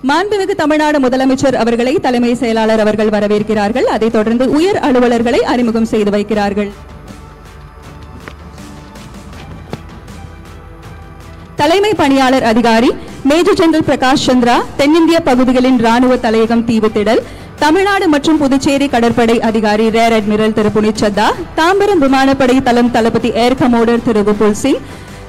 மாண்புமிகு தமிழ்நாடு முதலமைச்சர் அவர்களை தலைமை செயலாளர் அவர்கள் வரவேற்கிறார்கள். அதைத் தொடர்ந்து உயர் அலுவலர்களை அறிமுகம் செய்து வைக்கிறார்கள். தலைமை பணியாளர் அதிகாரி மேஜர் ஜெனரல் பிரகாஷ் சந்திரா, தென்னிந்திய பகுதிகளின் ராணுவ தலையகம் தீவுத்திடல், தமிழ்நாடு மற்றும் புதுச்சேரி கடற்படை அதிகாரி ரியர் அட்மிரல் திரு புனித் சத்தா, தாம்பரம் விமானப்படை தளம் தளபதி ஏர் கமோடர் திரு விபுல் சிங்,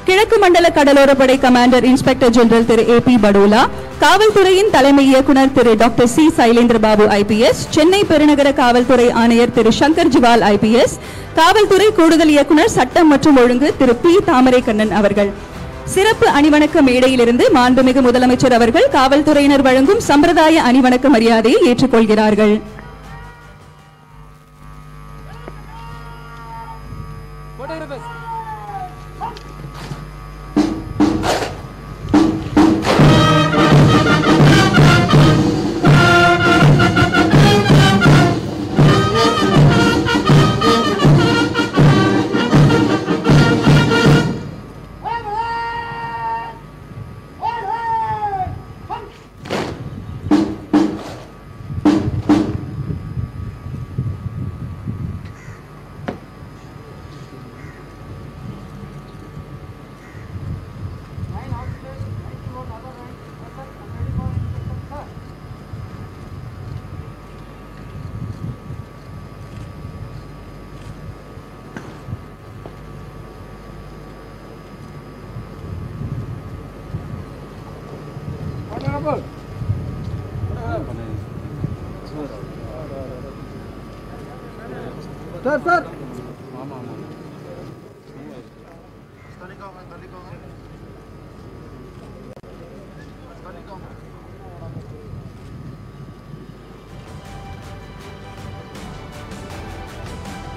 கிழக்கு மண்டல கடலோரப்படை commander inspector general Thiru AP Padola, காவல்துறையின் தலைமை இயக்குநர் Thiru doctor C Sylendra Babu IPS, Chennai பெருநகர காவல்துறை ஆணையர் திரு சங்கர் ஜிவால் IPS, காவல்துறை கூடுதல் இயக்குநர் சட்டம் மற்றும் ஒழுங்கு திரு P தாமரை கண்ணன் அவர்கள். சிறப்பு அணிவணக்க மேடையிலிருந்து மாண்புமிகு முதலமைச்சர் அவர்கள் காவல்துறையினர் வழங்கும் சம்பிரதாய அணிவணக்க மரியாதையை ஏற்றுக்கொள்கிறார்கள். सर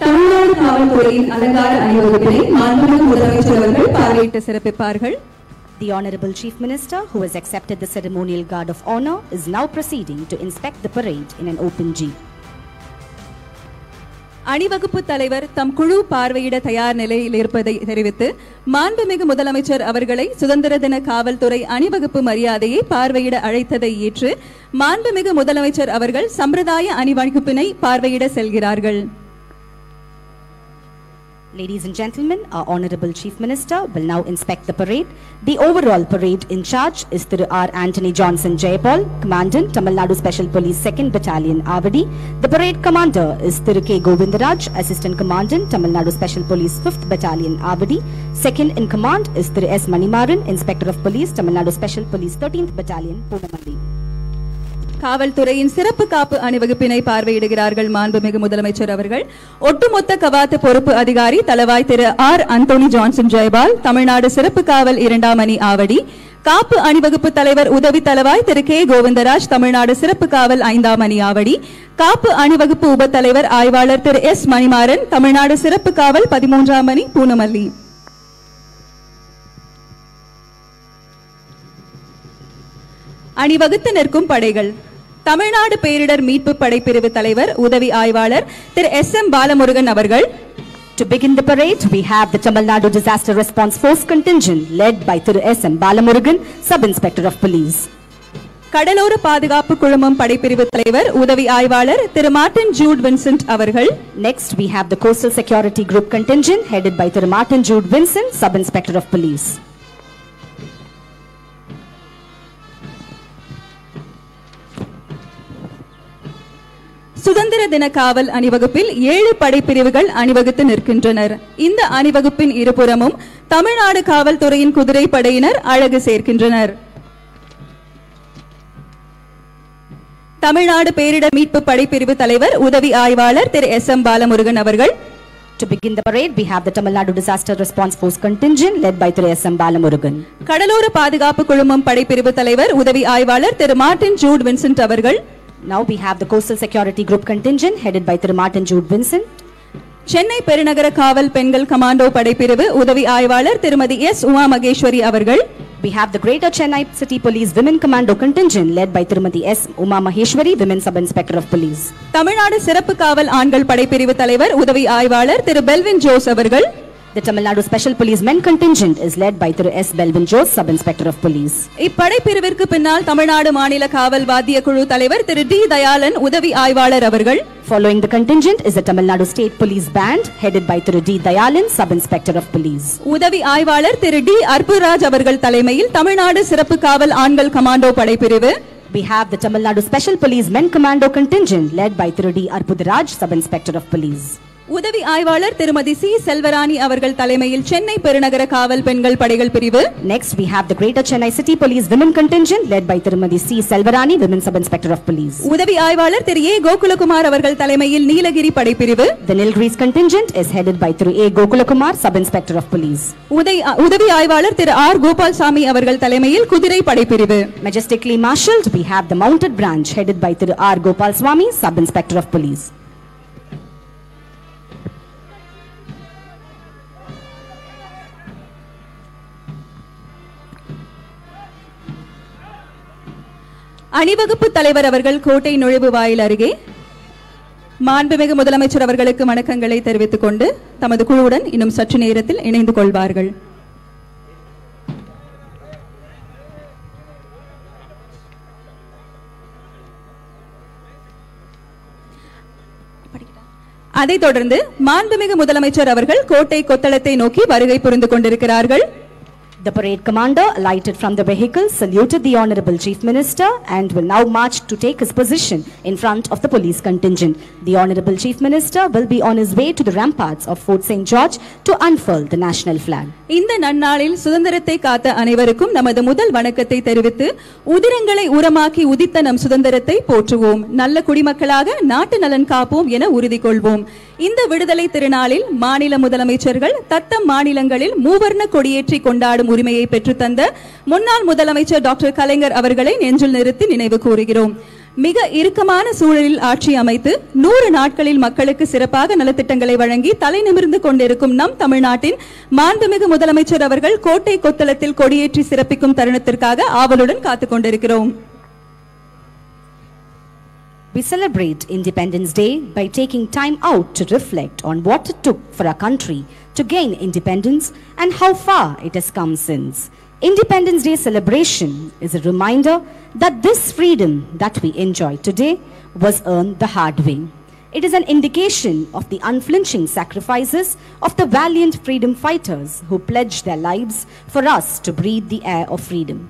தமிழ்நாடு காவல்துறையின் அலங்கார அணிவகுப்பினை மாண்புமிகு முதலமைச்சர் அவர்கள் பார்வையிட்டு சிறப்பிப்பார்கள். The Honorable Chief Minister, who has accepted the ceremonial guard of honor, is now proceeding to inspect the parade in an open jeep. அணிவகுப்பு தலைவர் தம் குழு பார்வையிட தயார் நிலையில் இருப்பதை தெரிவித்து மாண்புமிகு முதலமைச்சர் அவர்களை சுதந்திர தின காவல்துறை அணிவகுப்பு மரியாதையை பார்வையிட அழைத்ததை ஏற்று மாண்புமிகு முதலமைச்சர் அவர்கள் சம்பிரதாய அணிவகுப்பினை பார்வையிட செல்கிறார்கள். Ladies and gentlemen, our Honorable Chief Minister will now inspect the parade. The overall parade in charge is Thiru R. Anthony Johnson Jayapal, Commandant, Tamil Nadu Special Police 2nd Battalion, Avadi. The parade commander is Thiru K. Govindaraj, Assistant Commandant, Tamil Nadu Special Police 5th Battalion, Avadi. Second in command is Thiru S. Manimaran, Inspector of Police, Tamil Nadu Special Police 13th Battalion, Punamalli. காவல்துறையின் சிறப்பு காப்பு அணிவகுப்பினை பார்வையிடுகிறார்கள் மாண்புமிகு முதலமைச்சர் அவர்கள். ஒட்டுமொத்த கவாத்து பொறுப்பு அதிகாரி தளவாய் திரு R. Anthony Johnson Jayapal, Tamil Nadu சிறப்பு காவல் 2ஆம் அணி ஆவடி. காப்பு அணிவகுப்பு தலைவர் உதவி தளவாய் திரு K. கோவிந்தராஜ், தமிழ்நாடு சிறப்பு காவல் 5ஆம் அணி ஆவடி. காப்பு அணிவகுப்பு உப தலைவர் ஆய்வாளர் திரு S. மணிமாறன், தமிழ்நாடு சிறப்பு காவல் 13ஆம் அணி பூனமல்லி. அணிவகுத்து நிற்கும் படைகள். தமிழ்நாடு பேரிடர் மீட்பு படைப்பிரிவு தலைவர் உதவி ஆய்வாளர் திரு SM பாலமுருகன் அவர்கள். To begin the parade, we have the Tamil Nadu Disaster Response Force contingent led by Thiru SM Balamurugan, Sub-Inspector of Police. கடலோர பாதுகாப்பு குழுமம் படைப்பிரிவு தலைவர் உதவி ஆய்வாளர் திரு மார்டின் ஜூட் வின்சென்ட் அவர்கள். Next, we have the Coastal Security Group contingent headed by Thiru Martin Jude Vincent, Sub-Inspector of Police. சுதந்திர தின காவல் அணிவகுப்பில் 7 படைப்பிரிவுகள் அணிவகுத்து நிற்கின்றனர். இந்த அணிவகுப்பின் இருபுறமும் தமிழ்நாடு காவல்துறையின் குதிரை படையினர் அழகு சேர்க்கின்றனர். தமிழ்நாடு பேரிடர் மீட்பு படைப்பிரிவு தலைவர் உதவி ஆய்வாளர் திரு SM பாலமுருகன் அவர்கள். To begin the parade, we have the Tamil Nadu Disaster Response Force contingent led by Thiru SM Balamurugan. கடலோர பாதுகாப்பு குழுமம் படைப்பிரிவு தலைவர் உதவி ஆய்வாளர் திரு மார்டின் ஜூட் வின்சென்ட் அவர்கள். Now we have the Coastal Security Group contingent headed by Thiru Martin Jude Vincent. Chennai பெருநகர காவல் பெண்கள் கமாண்டோ படைப்பிரிவு உதவி ஆய்வாளர் திருமதி S. உமா மகேஸ்வரி அவர்கள். We have the Greater Chennai City Police Women Commando contingent led by Tirumati S. Uma Maheshwari, Women Sub-Inspector of Police. Tamil Nadu சிறப்பு காவல் ஆண்கள் படைப்பிரிவு தலைவர் உதவி ஆய்வாளர் திரு பெல்வின் ஜோஸ் அவர்கள். The Tamil Nadu Special Police Men contingent is led by Thiru S. Belvin Jose, Sub-Inspector of Police. இப்படை பிரிவிற்கு பின்னால் தமிழ்நாடு மாநில காவல் வாத்திய குழு தலைவர் திரு டி தயாளன் உதவி ஆய்வாளர் அவர்கள். Following the contingent is the Tamil Nadu State Police Band headed by Thiru D. Dayalan, Sub-Inspector of Police. உதவி ஆய்வாளர் திரு டி அற்புராஜ் அவர்கள் தலைமையில் தமிழ்நாடு சிறப்பு காவல் ஆண்கள் கமாண்டோ படைப்பிரிவு. We have the Tamil Nadu Special Police Men Commando contingent led by Thiru D. Arpudaraj, Sub-Inspector of Police. உதவி ஆய்வாளர் திருமதி சி செல்வராணி அவர்கள் தலைமையில் சென்னை பெருநகர காவல் பெண்கள் படைகள் பிரிவு. Next we have the Greater Chennai City Police Women contingent led by Tirumadi C. Selvarani, Women Sub-Inspector of Police. உதவி ஆய்வாளர் திரு ஏ கோகுலகுமார் அவர்கள் தலைமையில் நீலகிரி படைப்பிரிவு. The Nilgiris contingent is headed by Thiru A. Gokulakumar, Sub-Inspector of Police. உதவி ஆய்வாளர் திரு R Gopalsamy அவர்கள் தலைமையில் குதிரை படைப்பிரிவு. Majestically marshalled we have the Mounted Branch headed by Thiru R. Gopalswamy, Sub-Inspector of Police. அணிவகுப்பு தலைவர் அவர்கள் கோட்டை நுழைவு வாயில் அருகே மாண்புமிகு முதலமைச்சர் அவர்களுக்கு வணக்கங்களை தெரிவித்துக் கொண்டு தமது குழுவுடன் இன்னும் சற்று நேரத்தில் இணைந்து கொள்வார்கள். அதைத் தொடர்ந்து மாண்புமிகு முதலமைச்சர் அவர்கள் கோட்டை கொத்தளத்தை நோக்கி வருகை புரிந்து கொண்டிருக்கிறார்கள். The parade commander alighted from the vehicle, saluted the Honorable Chief Minister and will now march to take his position in front of the police contingent. The Honorable Chief Minister will be on his way to the ramparts of Fort St. George to unfurl the national flag. இந்த நன்னாளில் சுதந்திரத்தை காத்த அனைவருக்கும் நமது முதல் வணக்கத்தை தெரிவித்து உதிரங்களை உரமாக்கி உதித்த நம் சுதந்திரத்தை போற்றுவோம், நல்ல குடிமக்களாக நாட்டு நலன் காப்போம் என உறுதி கொள்வோம். இந்த விடுதலை திருநாளில் மாநில முதலமைச்சர்கள் தத்தம் மாநிலங்களில் மூவர்ண கொடியேற்றி கொண்டாடும் உரிமையை பெற்றுத்தந்த முன்னாள் முதலமைச்சர் டாக்டர் கலைஞர் அவர்களை நெஞ்சில் நிறுத்தி நினைவு கூறுகிறோம். மிக இறுக்கமான சூழலில் ஆட்சி அமைத்து 100 நாட்களில் மக்களுக்கு சிறப்பாக நலத்திட்டங்களை வழங்கி தலை நிமிர்ந்து கொண்டிருக்கும் நம் தமிழ்நாட்டின் மாண்புமிகு முதலமைச்சர் அவர்கள் கோட்டை கொத்தளத்தில் கொடியேற்றி சிறப்பிக்கும் தருணத்திற்காக ஆவலுடன் காத்துக் கொண்டிருக்கிறோம். We celebrate Independence Day by taking time out to reflect on what it took for our country to gain independence and how far it has come since. Independence Day celebration is a reminder that this freedom that we enjoy today was earned the hard way. It is an indication of the unflinching sacrifices of the valiant freedom fighters who pledged their lives for us to breathe the air of freedom.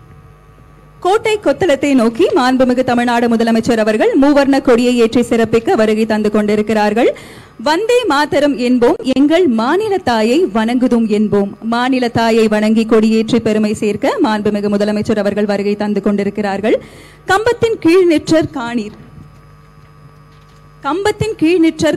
கோட்டை கொத்தளத்தை நோக்கி மாண்புமிகு தமிழ்நாடு முதலமைச்சர் அவர்கள் மூவர்ண கொடியை ஏற்றி சிறப்பிக்க வருகை தந்து கொண்டிருக்கிறார்கள். வந்தே மாதரம் என்போம், எங்கள் மாநில தாயை வணங்குதும் என்போம். மாநில தாயை வணங்கி கொடியேற்றி பெருமை சேர்க்க மாண்புமிகு முதலமைச்சர் அவர்கள் வருகை தந்து கொண்டிருக்கிறார்கள். கம்பத்தின் கீழ் நிற்றர்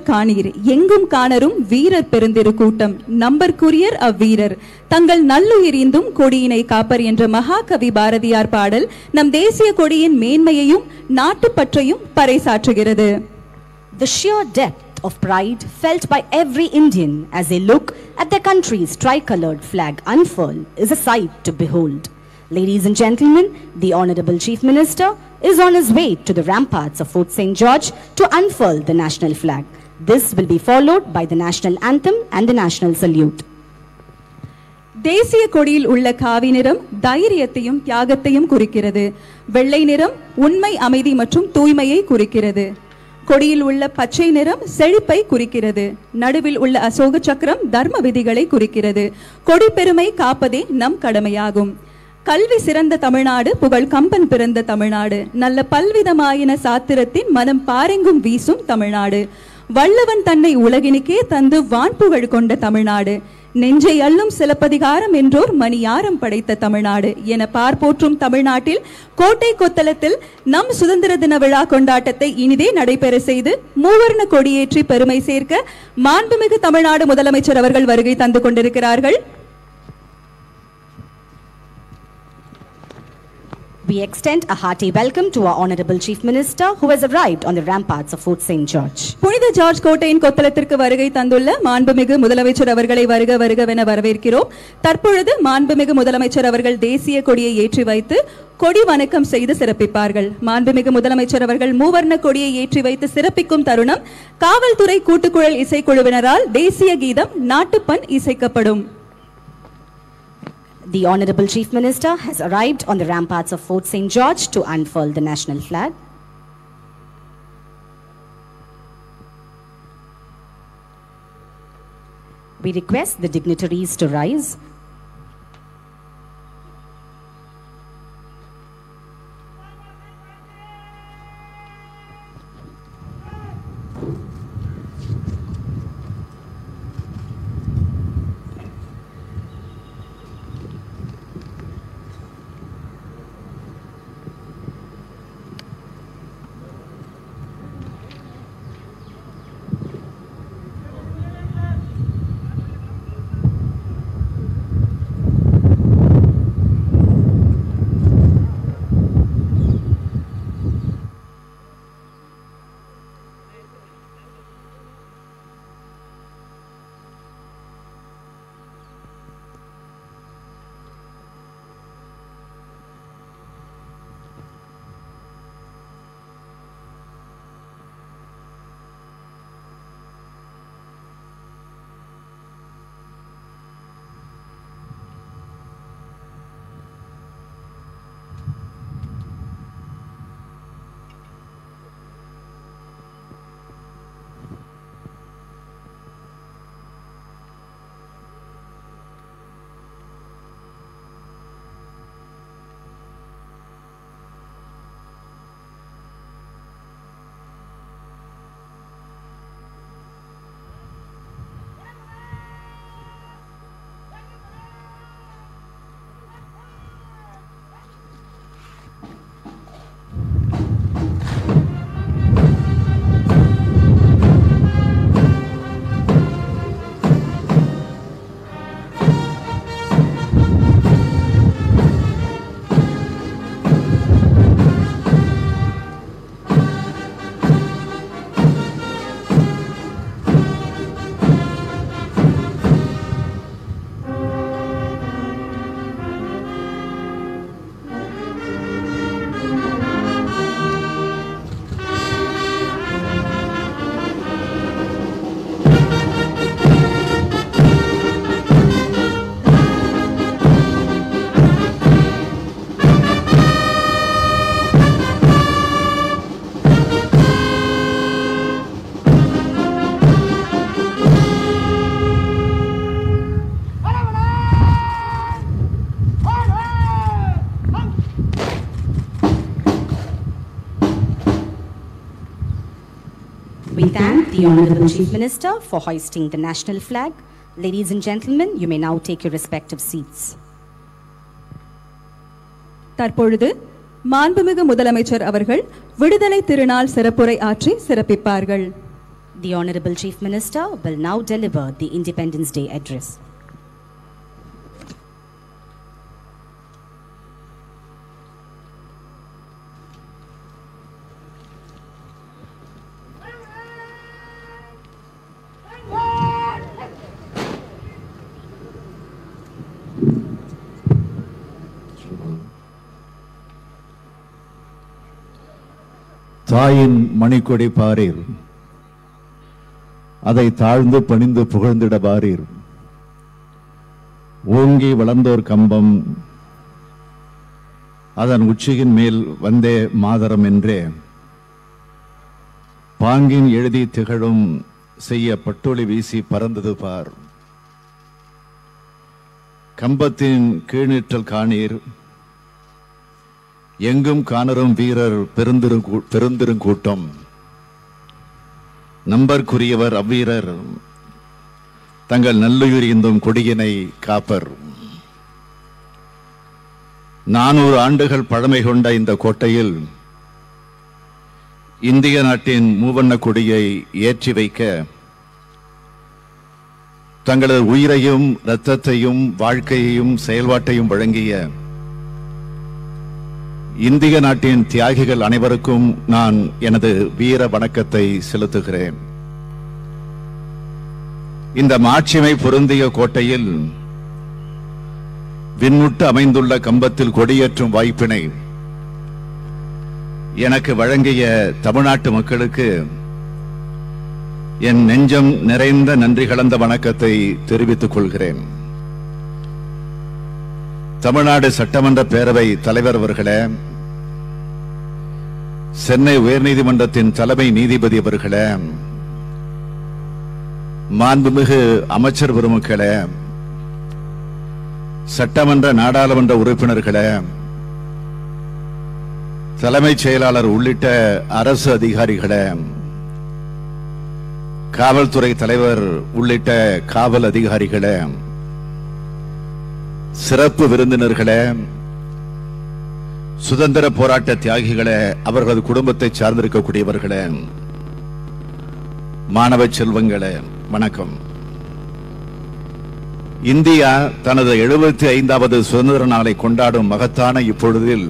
காணீர் எங்கும் காணரும் வீரர் பெருந்திரு கூட்டம் நம்பர்க்குரியர் அவ்வீரர் தங்கள் நல்லுயிரிந்தும் கொடியினை காப்பர் என்ற மகாகவி பாரதியார் பாடல் நம் தேசிய கொடியின் மேன்மையையும் நாட்டுப்பற்றையும் பறைசாற்றுகிறது. The sheer depth of pride felt by every Indian as they look at their country's tricolored flag unfurl is a sight to behold. Ladies and gentlemen, the Honorable Chief Minister is on his way to the ramparts of Fort St. George to unfurl the national flag. This will be followed by the national anthem and the national salute. தேசிய கொடியில் உள்ள காவி நிறம் தைரியத்தையும் தியாகத்தையும் குறிக்கிறது. வெள்ளை நிறம் உண்மை, அமைதி மற்றும் தூய்மையை குறிக்கிறது. கொடியில் உள்ள பச்சை நிறம் செழிப்பை குறிக்கிறது. நடுவில் உள்ள அசோக சக்கரம் தர்ம விதிகளை குறிக்கிறது. கொடி பெருமை காப்பதே நம் கடமையாகும். கல்வி சிறந்த தமிழ்நாடு, புகழ் கம்பன் பிறந்த தமிழ்நாடு, நல்ல பல்விதமாயின சாத்திரத்தின் மனம் பாரெங்கும் வீசும் தமிழ்நாடு, வல்லவன் தன்னை உலகினுக்கே தந்து வான்புகழ் கொண்ட தமிழ்நாடு, நெஞ்சை அள்ளும் சிலப்பதிகாரம் என்றோர் மணியாரம் படைத்த தமிழ்நாடு என பார்ப்போற்றும் தமிழ்நாட்டில் கோட்டை கொத்தளத்தில் நம் சுதந்திர தின விழா கொண்டாட்டத்தை இனிதே நடைபெற செய்து மூவர்ண கொடியேற்றி பெருமை சேர்க்க மாண்புமிகு தமிழ்நாடு முதலமைச்சர் அவர்கள் வருகை தந்து கொண்டிருக்கிறார்கள். We extend a hearty welcome to our Honorable Chief Minister who has arrived on the ramparts of Fort St. George. புனித ஜார்ஜ் கோட்டையின் கொத்தளத்திற்கு வருகை தந்துள்ள மாண்புமிகு முதலமைச்சர் அவர்களை வருக வருகவென வரவேற்கிறோம். தற்பொழுது மாண்புமிகு முதலமைச்சர் அவர்கள் தேசிய கொடியை ஏற்றி வைத்து கொடி வணக்கம் செய்து சிறப்பிப்பார்கள். மாண்புமிகு முதலமைச்சர் அவர்கள் மூவர்ண கொடியை ஏற்றி வைத்து சிறப்பிக்கும் தருணம் காவல்துறை கூட்டுக்குழல் இசைக்குழுவினரால் தேசிய கீதம் நாட்டுப்பண் இசைக்கப்படும். The Honorable Chief Minister has arrived on the ramparts of Fort St. George to unfurl the national flag. We request the dignitaries to rise. We thank the Honorable Chief Minister for hoisting the national flag. Ladies and gentlemen, you may now take your respective seats. தற்பொழுது மாண்புமிகு முதலமைச்சர் அவர்கள் விடுதலை திருநாள் சிறப்புரை ஆற்றி சிறப்பிப்பார்கள். The Honorable Chief Minister will now deliver the Independence Day address. தாயின் மணிக்கொடி பாரீர், அதை தாழ்ந்து பணிந்து புகழ்ந்திட பாரீர். ஓங்கி வளர்ந்தோர் கம்பம், அதன் உச்சியின் மேல் வந்தே மாதரம் என்றே பாங்கின் எழுதி திகழும் செய்ய பட்டொளி வீசி பறந்தது பார். கம்பத்தின் கீழ்நிற்றல் காணீர், எங்கும் காணரும் வீரர் பெருந்திருங்கூட்டம். நம்பர்க்குரியவர் அவ்வீரர், தங்கள் நல்லுயிர் இந்தும் கொடியினை காப்பர். 400 ஆண்டுகள் பழமை கொண்ட இந்த கோட்டையில் இந்திய நாட்டின் மூவண்ண கொடியை ஏற்றி வைக்க தங்களது உயிரையும் இரத்தத்தையும் வாழ்க்கையையும் செயல்பாட்டையும் வழங்கிய இந்திய நாட்டின் தியாகிகள் அனைவருக்கும் நான் எனது வீர வணக்கத்தை செலுத்துகிறேன். இந்த மாட்சிமை பொருந்திய கோட்டையில் விண்ணுட்டு அமைந்துள்ள கம்பத்தில் கொடியேற்றும் வாய்ப்பினை எனக்கு வழங்கிய தமிழ்நாட்டு மக்களுக்கு என் நெஞ்சம் நிறைந்த நன்றி கலந்த வணக்கத்தை தெரிவித்துக் கொள்கிறேன். தமிழ்நாடு சட்டமன்ற பேரவை தலைவர் அவர்களே, சென்னை உயர்நீதிமன்றத்தின் தலைமை நீதிபதி அவர்களே, மாண்புமிகு அமைச்சர் பெருமக்களே, சட்டமன்ற நாடாளுமன்ற உறுப்பினர்களே, தலைமைச் செயலாளர் உள்ளிட்ட அரசு அதிகாரிகளே, காவல்துறை தலைவர் உள்ளிட்ட காவல் அதிகாரிகளே, சிறப்பு விருந்தினர்களே, சுதந்திர போராட்ட தியாகிகளே, அவர்களது குடும்பத்தை சார்ந்திருக்கக்கூடியவர்களே, மாணவ செல்வங்களே, வணக்கம். இந்தியா தனது 75வது சுதந்திர நாளை கொண்டாடும் மகத்தான இப்பொழுதில்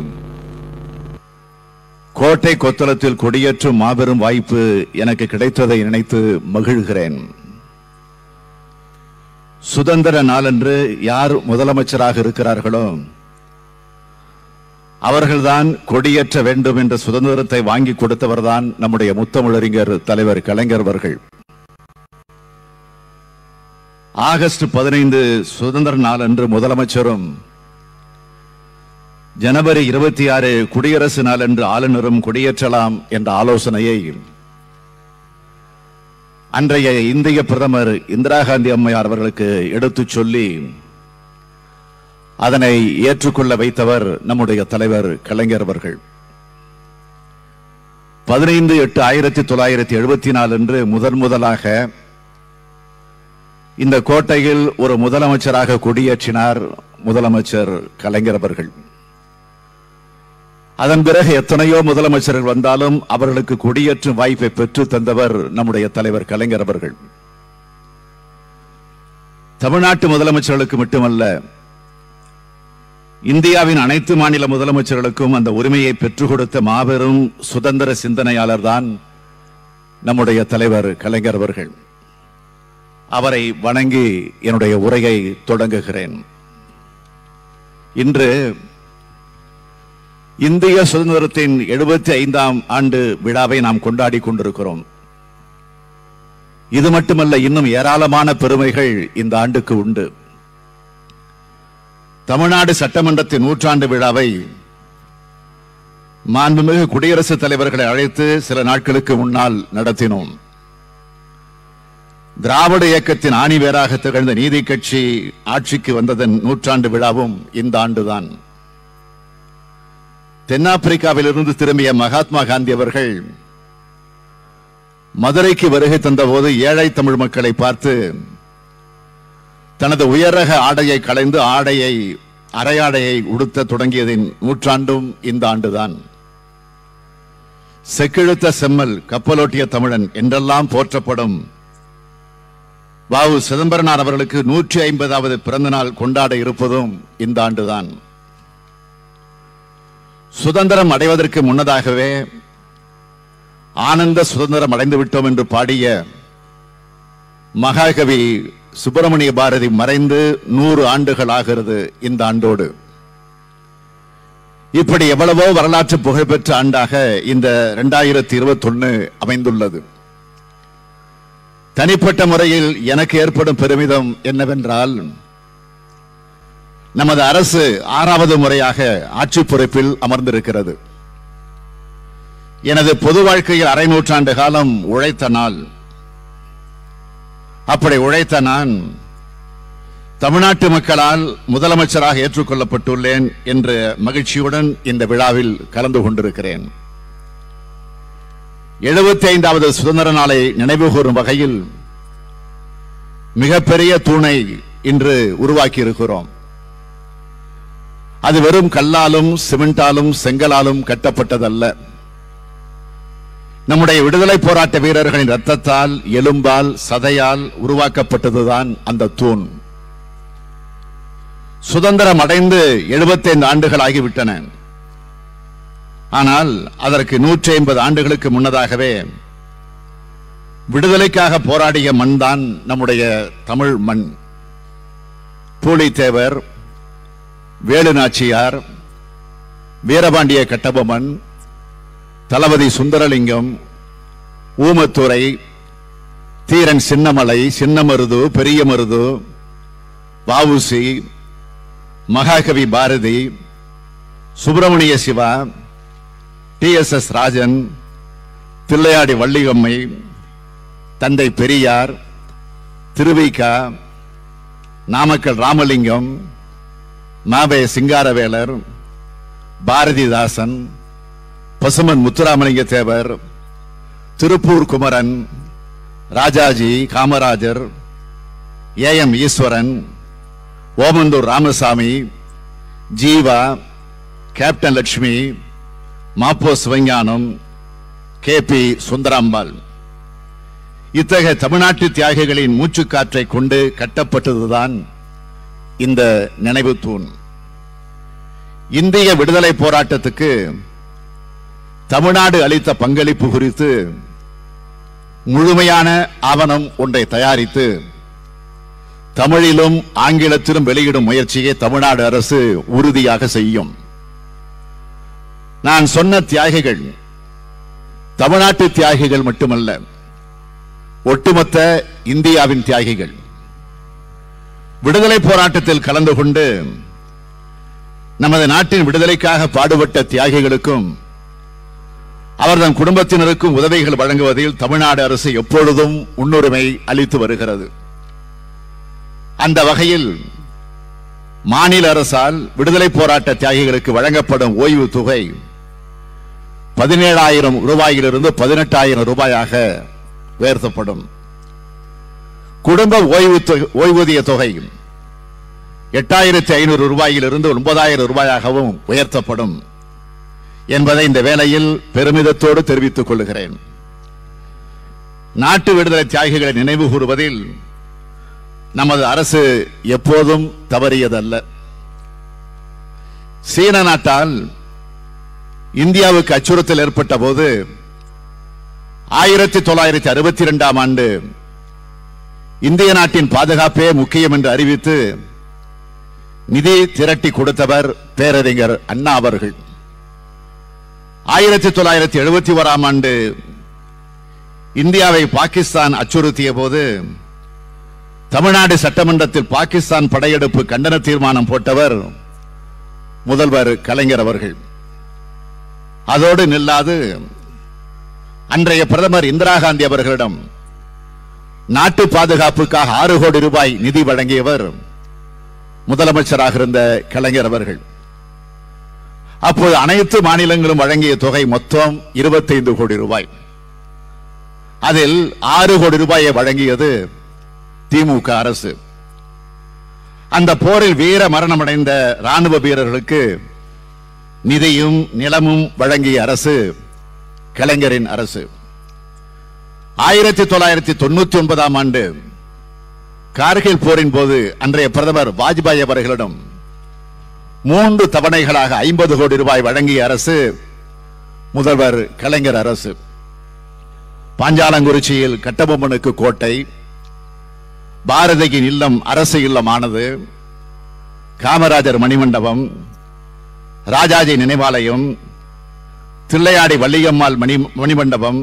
கோட்டை கொத்தளத்தில் கொடியேற்றும் மாபெரும் வாய்ப்பு எனக்கு கிடைத்ததை நினைத்து மகிழ்கிறேன். சுதந்திர நாளன்று யார் முதலமைச்சராக இருக்கிறார்களோ அவர்கள்தான் கொடியேற்ற வேண்டும் என்ற சுதந்திரத்தை வாங்கி கொடுத்தவர்தான் நம்முடைய முத்தமிழறிஞர் தலைவர் கலைஞர் அவர்கள். ஆகஸ்ட் 15 சுதந்திர நாள் அன்று முதலமைச்சரும், ஜனவரி 26 குடியரசு நாள் அன்று ஆளுநரும் கொடியேற்றலாம் என்ற ஆலோசனையை அன்றைய இந்திய பிரதமர் இந்திரா காந்தி அம்மையார் அவர்களுக்கு எடுத்துச் சொல்லி அதனை ஏற்றுக்கொள்ள வைத்தவர் நம்முடைய தலைவர் கலைஞர் அவர்கள். 15/8/1974 அன்று முதலாக இந்த கோட்டையில் ஒரு முதலமைச்சராக கொடியேற்றினார் முதலமைச்சர் கலைஞர் அவர்கள். அதன் பிறகு எத்தனையோ முதலமைச்சர்கள் வந்தாலும் அவர்களுக்கு கொடியேற்றும் வாய்ப்பை பெற்று தந்தவர் நம்முடைய தலைவர் கலைஞர் அவர்கள். தமிழ்நாட்டு முதலமைச்சர்களுக்கு மட்டுமல்ல, இந்தியாவின் அனைத்து மாநில முதலமைச்சர்களுக்கும் அந்த உரிமையை பெற்றுக் கொடுத்த மாபெரும் சுதந்திர சிந்தனையாளர் தான் நம்முடைய தலைவர் கலைஞர் அவர்கள். அவரை வணங்கி என்னுடைய உரையை தொடங்குகிறேன். இன்று இந்திய சுதந்திரத்தின் 75ஆம் ஆண்டு விழாவை நாம் கொண்டாடி கொண்டிருக்கிறோம். இது மட்டுமல்ல, இன்னும் ஏராளமான பெருமைகள் இந்த ஆண்டுக்கு உண்டு. தமிழ்நாடு சட்டமன்றத்தின் 100ஆண்டு விழாவை மாண்புமிகு குடியரசுத் தலைவர்களை அழைத்து சில நாட்களுக்கு முன்னால் நடத்தினோம். திராவிட இயக்கத்தின் ஆணிவேராக திகழ்ந்த நீதி கட்சி ஆட்சிக்கு வந்ததன் 100ஆண்டு விழாவும் இந்த ஆண்டுதான். தென்னாப்பிரிக்காவிலிருந்து திரும்பிய மகாத்மா காந்தி அவர்கள் மதுரைக்கு வருகை தந்தபோது ஏழை தமிழ் மக்களை பார்த்து தனது உயரக ஆடையை களைந்து அரையாடையை உடுத்த தொடங்கியதின் 100ஆண்டும் இந்த ஆண்டுதான். செக்கிழுத்த செம்மல், கப்பலோட்டிய தமிழன் என்றெல்லாம் போற்றப்படும் வ.உ. சிதம்பரனார் அவர்களுக்கு 150வது பிறந்த நாள் கொண்டாட இருப்பதும் இந்த ஆண்டுதான். சுதந்திரம் அடைவதற்கு முன்னதாகவே ஆனந்த சுதந்திரம் அடைந்து விட்டோம் என்று பாடிய மகாகவி சுப்பிரமணிய பாரதி மறைந்து 100 ஆண்டுகள் ஆகிறது இந்த ஆண்டோடு. இப்படி எவ்வளவோ வரலாற்று புகழ்பெற்ற ஆண்டாக இந்த 2021 அமைந்துள்ளது. தனிப்பட்ட முறையில் எனக்கு ஏற்படும் பெருமிதம் என்னவென்றால், நமது அரசு 6வது முறையாக ஆட்சி பொறுப்பில் அமர்ந்திருக்கிறது. எனது பொது வாழ்க்கையில் அரை நூற்றாண்டு காலம் உழைத்த நாள். அப்படி உழைத்த நான் தமிழ்நாட்டு மக்களால் முதலமைச்சராக ஏற்றுக்கொள்ளப்பட்டுள்ளேன் என்ற மகிழ்ச்சியுடன் இந்த விழாவில் கலந்து கொண்டிருக்கிறேன். 75வது சுதந்திர நாளை நினைவுகூரும் வகையில் மிகப்பெரிய தூணை இன்று உருவாக்கி இருக்கிறோம். அது வெறும் கல்லாலும் சிமெண்டாலும் செங்கலாலும் கட்டப்பட்டதல்ல. நம்முடைய விடுதலை போராட்ட வீரர்களின் ரத்தத்தால், எலும்பால், சதையால் உருவாக்கப்பட்டதுதான் அந்த தூண். சுதந்திரம் அடைந்து 75 ஆண்டுகள் ஆகிவிட்டன. ஆனால் அதற்கு 150 ஆண்டுகளுக்கு முன்னதாகவே விடுதலைக்காக போராடிய மண் தான் நம்முடைய தமிழ் மண். பூலித்தேவர், வேலுநாச்சியார், வீரபாண்டிய கட்டபொம்மன், தளபதி சுந்தரலிங்கம், ஊமத்துரை, தீரன் சின்னமலை, சின்னமருது, பெரிய மருது, வஉசி, மகாகவி பாரதி, சுப்பிரமணிய சிவா, TSS ராஜன், தில்லையாடி வள்ளியம்மை, தந்தை பெரியார், திருவிக, நாமக்கல் ராமலிங்கம், மாவே சிங்காரவேலர், பாரதிதாசன், பசுமன் முத்துராமலிங்க தேவர், திருப்பூர் குமரன், ராஜாஜி, காமராஜர், AM ஈஸ்வரன், ஓமந்தூர் ராமசாமி, ஜீவா, கேப்டன் லட்சுமி, மாப்போ சிவஞானம், KP சுந்தராம்பாள், இத்தகைய தமிழ்நாட்டு தியாகிகளின் மூச்சுக்காற்றை கொண்டு கட்டப்பட்டதுதான் இந்த நினைவு தூண். இந்திய விடுதலை போராட்டத்துக்கு தமிழ்நாடு அளித்த பங்களிப்பு குறித்து முழுமையான ஆவணம் ஒன்றை தயாரித்து தமிழிலும் ஆங்கிலத்திலும் வெளியிடும் முயற்சியை தமிழ்நாடு அரசு உறுதியாக செய்யும். நான் சொன்ன தியாகிகள் தமிழ்நாட்டு தியாகிகள் மட்டுமல்ல, ஒட்டுமொத்த இந்தியாவின் தியாகிகள். விடுதலை போராட்டத்தில் கலந்து கொண்டு நமது நாட்டின் விடுதலைக்காக பாடுபட்ட தியாகிகளுக்கும் அவர்தம் குடும்பத்தினருக்கும் உதவிகள் வழங்குவதில் தமிழ்நாடு அரசு எப்பொழுதும் முன்னுரிமை அளித்து வருகிறது. அந்த வகையில் மாநில அரசால் விடுதலை போராட்ட தியாகிகளுக்கு வழங்கப்படும் ஓய்வு தொகை 17,000 ரூபாயிலிருந்து 18,000 ரூபாயாக உயர்த்தப்படும். குடும்ப ஓய்வூதிய தொகை 8,500 ரூபாயிலிருந்து 9,000 ரூபாயாகவும் உயர்த்தப்படும் என்பதை இந்த வேளையில் பெருமிதத்தோடு தெரிவித்துக் கொள்கிறேன். நாட்டு விடுதலை தியாகிகளை நினைவு கூறுவதில் நமது அரசு எப்போதும் தவறியதல்ல. சீன நாட்டால் இந்தியாவுக்கு அச்சுறுத்தல் ஏற்பட்ட போது 1962ஆம் ஆண்டு இந்திய நாட்டின் பாதுகாப்பே முக்கியம் என்று அறிவித்து நிதி திரட்டி கொடுத்தவர் பேரறிஞர் அண்ணா அவர்கள். 1971ஆம் ஆண்டு இந்தியாவை பாகிஸ்தான் அச்சுறுத்திய போது தமிழ்நாடு சட்டமன்றத்தில் பாகிஸ்தான் படையெடுப்பு கண்டன தீர்மானம் போட்டவர் முதல்வர் கலைஞர் அவர்கள். அதோடு நில்லாது அன்றைய பிரதமர் இந்திரா காந்தி அவர்களிடம் நாட்டு பாதுகாப்புக்காக 6 கோடி ரூபாய் நிதி வழங்கியவர் முதலமைச்சராக இருந்த கலைஞர் அவர்கள். அப்போது அனைத்து மாநிலங்களும் வழங்கிய தொகை மொத்தம் 25 கோடி ரூபாய். அதில் 6 கோடி ரூபாயை வழங்கியது திமுக அரசு. அந்த போரில் வீர மரணமடைந்த ராணுவ வீரர்களுக்கு நிதியும் நிலமும் வழங்கிய அரசு கலைஞரின் அரசு. 1999ஆம் ஆண்டு கார்கில் போரின் போது அன்றைய பிரதமர் வாஜ்பாய் அவர்களிடம் 3 தவணைகளாக 50 கோடி ரூபாய் வழங்கிய அரசு முதல்வர் கலைஞர் அரசு. பாஞ்சாலங்குறிச்சியில் கட்டபொம்மனுக்கு கோட்டை, பாரதியின் இல்லம் அரசு இல்லமானது, காமராஜர் மணிமண்டபம், ராஜாஜி நினைவாலயம், தில்லையாடி வள்ளியம்மாள் மணிமண்டபம்,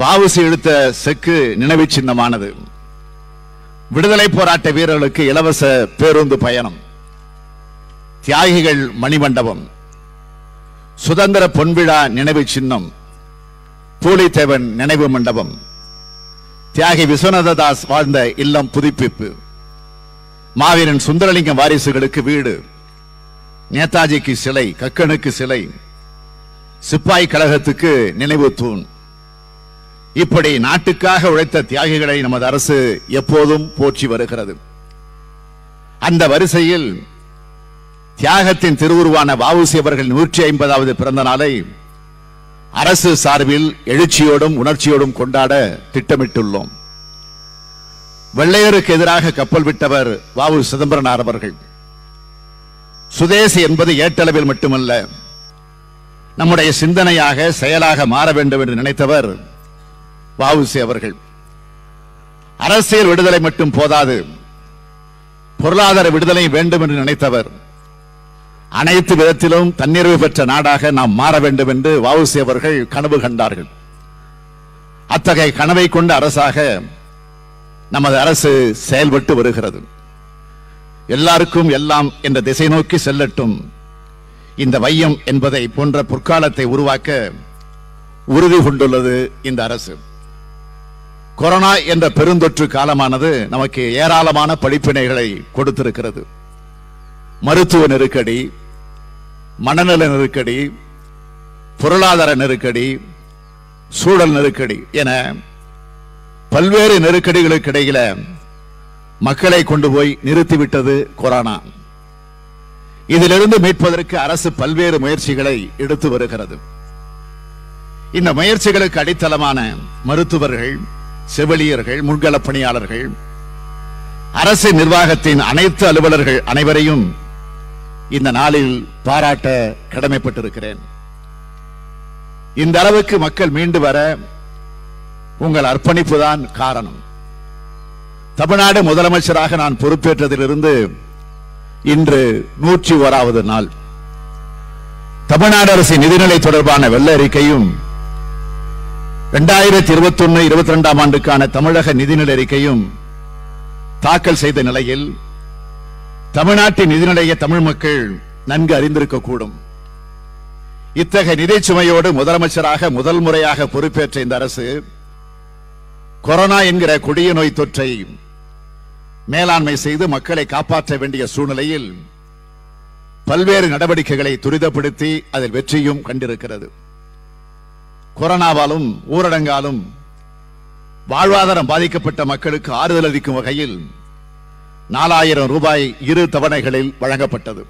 வஉசி எடுத்த செக்கு நினைவு சின்னமானது, விடுதலை போராட்ட வீரர்களுக்கு இலவச பேருந்து பயணம், தியாகிகள் மணிமண்டபம், சுதந்திர பொன்விழா நினைவு சின்னம், பூலித்தேவன் நினைவு மண்டபம், தியாகி விஸ்வநாததாஸ் வாழ்ந்த இல்லம் புதுப்பிப்பு, மாவீரன் சுந்தரலிங்கம் வாரிசுகளுக்கு வீடு, நேதாஜிக்கு சிலை, கக்கனுக்கு சிலை, சிப்பாய் கழகத்துக்கு நினைவு தூண். இப்படி நாட்டுக்காக உழைத்த தியாகிகளை நமது அரசு எப்போதும் போற்றி வருகிறது. அந்த வரிசையில் தியாகத்தின் திருவுருவான வஉசி அவர்கள் 150வது பிறந்த நாளை அரசு சார்பில் எழுச்சியோடும் உணர்ச்சியோடும் கொண்டாட திட்டமிட்டுள்ளோம். வெள்ளையருக்கு எதிராக கப்பல் விட்டவர் வஉ சிதம்பரனார் அவர்கள். சுதேசி என்பது ஏட்டளவில் மட்டுமல்ல, நம்முடைய சிந்தனையாக செயலாக மாற வேண்டும் என்று நினைத்தவர் வ.உ.சி. அவர்கள். அரசியல் விடுதலை மட்டும் போதாது, பொருளாதார விடுதலை வேண்டும் என்று நினைத்தவர். அனைத்து விதத்திலும் தன்னிறைவு பெற்ற நாடாக நாம் மாற வேண்டும் என்று வ.உ.சி. அவர்கள் கனவு கண்டார்கள். அத்தகைய கனவை கொண்ட அரசாக நமது அரசு செயல்பட்டு வருகிறது. எல்லாருக்கும் எல்லாம் என்ற திசை நோக்கி செல்லட்டும், இந்த வையம் என்பதை போன்ற பொற்காலத்தை உருவாக்க உறுதி கொண்டுள்ளது இந்த அரசு. கொரோனா என்ற பெருந்தொற்று காலமானது நமக்கு ஏராளமான படிப்பினைகளை கொடுத்திருக்கிறது. மருத்துவ நெருக்கடி, மனநல நெருக்கடி, பொருளாதார நெருக்கடி, சூழல் நெருக்கடி என பல்வேறு நெருக்கடிகளுக்கு இடையில மக்களை கொண்டு போய் நிறுத்திவிட்டது கொரோனா. இதிலிருந்து மீட்பதற்கு அரசு பல்வேறு முயற்சிகளை எடுத்து வருகிறது. இந்த முயற்சிகளுக்கு அடித்தளமான மருத்துவர்கள், செவிலியர்கள், முன்கள பணியாளர்கள், அரசு நிர்வாகத்தின் அனைத்து அலுவலர்கள் அனைவரையும் இந்த நாளில் பாராட்ட கடமைப்பட்டிருக்கிறேன். இந்த அளவுக்கு மக்கள் மீண்டு வர உங்கள் அர்ப்பணிப்பு தான் காரணம். தமிழ்நாடு முதலமைச்சராக நான் பொறுப்பேற்றதிலிருந்து இன்று 101வது நாள். தமிழ்நாடு அரசின் நிதிநிலை தொடர்பான வெள்ள அறிக்கையும் 2021-22 ஆண்டுக்கான தமிழக நிதிநிலை அறிக்கையும் தாக்கல் செய்த நிலையில் தமிழ்நாட்டின் நிதிநிலையை தமிழ் மக்கள் நன்கு அறிந்திருக்கக்கூடும். இத்தகைய நிதி சுமையோடு முதலமைச்சராக முதல் முறையாக பொறுப்பேற்ற இந்த அரசு கொரோனா என்கிற கொடிய நோய் தொற்றை மேலாண்மை செய்து மக்களை காப்பாற்ற வேண்டிய சூழ்நிலையில் பல்வேறு நடவடிக்கைகளை துரிதப்படுத்தி அதில் வெற்றியும் கண்டிருக்கிறது. கொரோனாவாலும் ஊரடங்காலும் வாழ்வாதாரம் பாதிக்கப்பட்ட மக்களுக்கு ஆறுதல் அளிக்கும் வகையில் 4000 ரூபாய் 2 தவணைகளில் வழங்கப்பட்டது.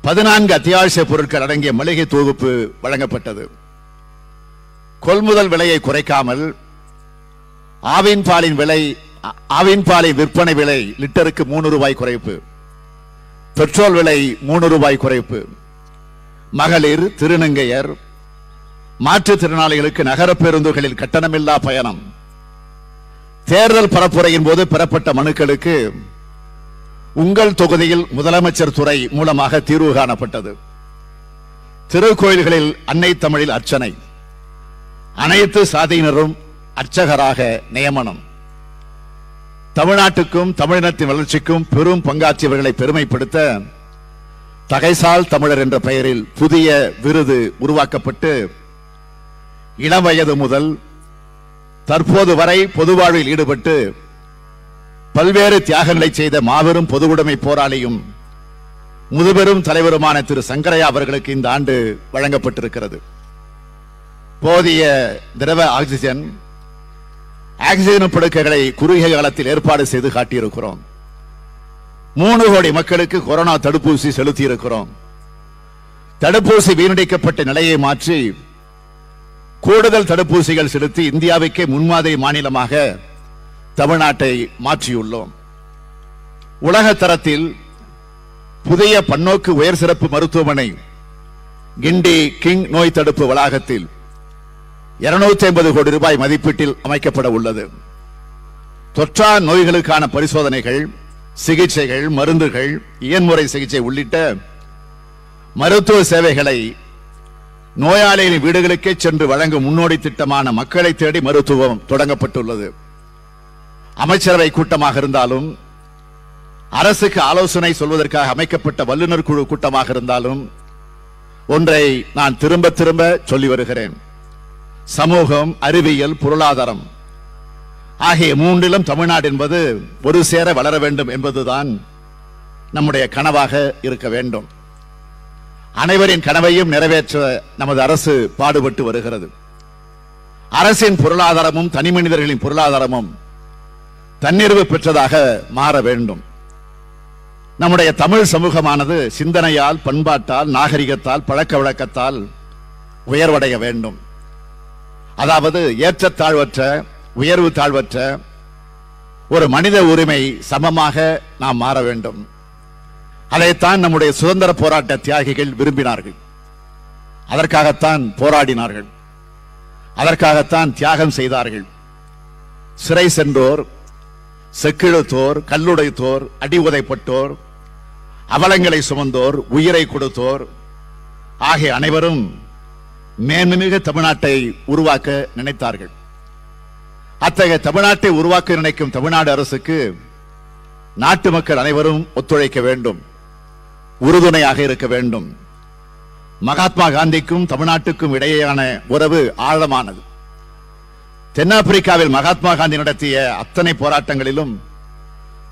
14 அத்தியாவசிய பொருட்கள் அடங்கிய மளிகை தொகுப்பு வழங்கப்பட்டது. கொள்முதல் விலையை குறைக்காமல் ஆவின் பாலின் விற்பனை விலை லிட்டருக்கு 3 ரூபாய் குறைப்பு, பெட்ரோல் விலை 3 ரூபாய் குறைப்பு, மகளிர், திருநங்கையர், மாற்றுத்திறனாளிகளுக்கு நகர பேருந்துகளில் கட்டணமில்லா பயணம், தேர்தல் பரப்புரையின் போது பெறப்பட்ட மனுக்களுக்கு உங்கள் தொகுதியில் முதலமைச்சர் துறை மூலமாக தீர்வு காணப்பட்டது. திருக்கோயில்களில் அன்னை தமிழில் அர்ச்சனை, அனைத்து சாதியினரும் அர்ச்சகராக நியமனம், தமிழ்நாட்டுக்கும் தமிழினத்தின் வளர்ச்சிக்கும் பெரும் பங்காற்றியவர்களை பெருமைப்படுத்த தகைசால் தமிழர் என்ற பெயரில் புதிய விருது உருவாக்கப்பட்டு இளம் வயது முதல் தற்போது வரை பொது வாழ்வில் ஈடுபட்டு பல்வேறு தியாகங்களை செய்த மாபெரும் பொதுவுடைமை போராளியும் முதுபெரும் தலைவருமான திரு சங்கரையா அவர்களுக்கு இந்த ஆண்டு வழங்கப்பட்டிருக்கிறது. போதிய திரவ ஆக்சிஜன் படுக்கைகளை குறுகிய காலத்தில் ஏற்பாடு செய்து காட்டியிருக்கிறோம். 3 கோடி மக்களுக்கு கொரோனா தடுப்பூசி செலுத்தி இருக்கிறோம். தடுப்பூசி வீணடிக்கப்பட்ட நிலையை மாற்றி கூடுதல் தடுப்பூசிகள் செலுத்தி இந்தியாவுக்கே முன்மாதிரி மாநிலமாக தமிழ்நாட்டை மாற்றியுள்ளோம். உலக தரத்தில் புதிய பன்னோக்கு உயர் சிறப்பு மருத்துவமனை கிண்டி கிங் நோய் தடுப்பு வளாகத்தில் 250 கோடி ரூபாய் மதிப்பீட்டில் அமைக்கப்பட உள்ளது. தொற்றா நோய்களுக்கான பரிசோதனைகள், சிகிச்சைகள், மருந்துகள், இயன்முறை சிகிச்சை உள்ளிட்ட மருத்துவ சேவைகளை நோயாளிகளின் வீடுகளுக்கே சென்று வழங்கும் முன்னோடி திட்டமான மக்களை தேடி மருத்துவம் தொடங்கப்பட்டுள்ளது. அமைச்சரவை கூட்டமாக இருந்தாலும், அரசுக்கு ஆலோசனை சொல்வதற்காக அமைக்கப்பட்ட வல்லுநர் குழு கூட்டமாக இருந்தாலும் ஒன்றை நான் திரும்ப திரும்ப சொல்லி வருகிறேன். சமூகம், அறிவியல், பொருளாதாரம் ஆகிய 3லும் தமிழ்நாடு என்பது ஒரு சேர வளர வேண்டும் என்பதுதான் நம்முடைய கனவாக இருக்க வேண்டும். அனைவரின் கனவையும் நிறைவேற்ற நமது அரசு பாடுபட்டு வருகிறது. அரசின் பொருளாதாரமும் தனி மனிதர்களின் பொருளாதாரமும் தன்னிறைவு பெற்றதாக மாற வேண்டும். நம்முடைய தமிழ் சமூகமானது சிந்தனையால், பண்பாட்டால், நாகரிகத்தால், பழக்க வழக்கத்தால் உயர்வடைய வேண்டும். அதாவது ஏற்றத்தாழ்வற்ற, உயர்வு தாழ்வற்ற ஒரு மனித உரிமை சமமாக நாம் மாற வேண்டும். அதைத்தான் நம்முடைய சுதந்திர போராட்ட தியாகிகள் விரும்பினார்கள். அதற்காகத்தான் போராடினார்கள், அதற்காகத்தான் தியாகம் செய்தார்கள். சிறை சென்றோர், செக்கிழுத்தோர், கல்லுடைத்தோர், அடி உதைப்பட்டோர், அவலங்களை சுமந்தோர், உயிரை கொடுத்தோர் ஆகிய அனைவரும் மேன்மைமிகு தமிழ்நாட்டை உருவாக்க நினைத்தார்கள். அத்தகைய தமிழ்நாட்டை உருவாக்க நினைக்கும் தமிழ்நாடு அரசுக்கு நாட்டு மக்கள் அனைவரும் ஒத்துழைக்க வேண்டும், உறுதுணையாக இருக்க வேண்டும். மகாத்மா காந்திக்கும் தமிழ்நாட்டுக்கும் இடையேயான உறவு ஆழமானது. தென்னாப்பிரிக்காவில் மகாத்மா காந்தி நடத்திய அத்தனை போராட்டங்களிலும்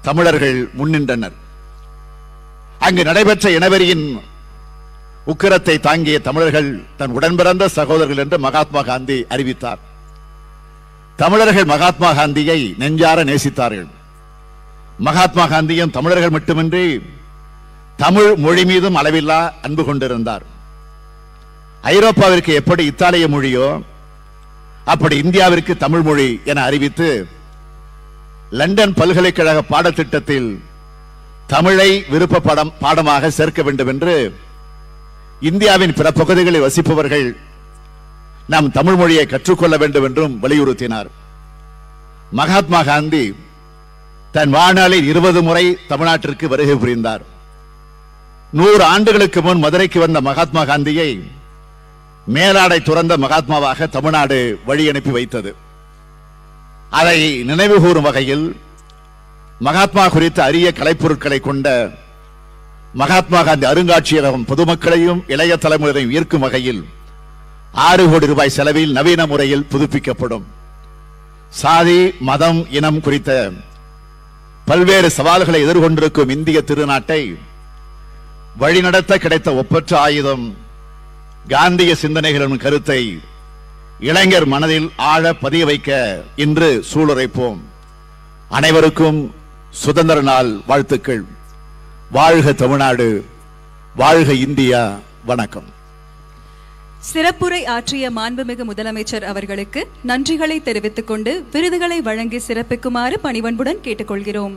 தமிழர்கள் முன்னின்றனர். அங்கு நடைபெற்ற இனவெறியின் உக்கிரத்தை தாங்கிய தமிழர்கள் தன் உடன்பிறந்த சகோதரர்கள் என்று மகாத்மா காந்தி அறிவித்தார். தமிழர்கள் மகாத்மா காந்தியை நெஞ்சார நேசித்தார்கள். மகாத்மா காந்தியும் தமிழர்கள் மட்டுமின்றி தமிழ் மொழி மீதும் அளவில்லா அன்பு கொண்டிருந்தார். ஐரோப்பாவிற்கு எப்படி இத்தாலிய மொழியோ அப்படி இந்தியாவிற்கு தமிழ் மொழி என அறிவித்து லண்டன் பல்கலைக்கழக பாடத்திட்டத்தில் தமிழை விருப்ப பாடமாக சேர்க்க வேண்டும் என்று இந்தியாவின் பிற பகுதிகளில் வசிப்பவர்கள் நாம் தமிழ் மொழியை கற்றுக்கொள்ள வேண்டும் என்றும் வலியுறுத்தினார். மகாத்மா காந்தி தன் வாழ்நாளில் 20 முறை தமிழ்நாட்டிற்கு வருகை புரிந்தார். 100 ஆண்டுகளுக்கு முன் மதுரைக்கு வந்த மகாத்மா காந்தியை மேலாடை துறந்த மகாத்மாவாக தமிழ்நாடு வழி அனுப்பி வைத்தது. அதை நினைவு கூறும் வகையில் மகாத்மா குறித்த அரிய கலைப்பொருட்களை கொண்ட மகாத்மா காந்தி அருங்காட்சியகம் பொதுமக்களையும் இளைய தலைமுறையையும் ஈர்க்கும் வகையில் 6 கோடி ரூபாய் செலவில் நவீன முறையில் புதுப்பிக்கப்படும். சாதி, மதம், இனம் குறித்த பல்வேறு சவால்களை எதிர்கொண்டிருக்கும் இந்திய திருநாட்டை வழிநடத்த கிடைத்த ஒப்பற்ற ஆயுதம் காந்திய சிந்தனைகளின் கருத்தை இளைஞர் மனதில் ஆழ பதிய வைக்க இன்று சூளுரைப்போம். அனைவருக்கும் சுதந்திர நாள் வாழ்த்துக்கள். வாழ்க தமிழ்நாடு, வாழ்க இந்தியா. வணக்கம். சிறப்புரை ஆற்றிய மாண்புமிகு முதலமைச்சர் அவர்களுக்கு நன்றிகளை தெரிவித்துக் கொண்டு விருதுகளை வழங்கி சிறப்பிக்குமாறு பணிவன்புடன் கேட்டுக்கொள்கிறோம்.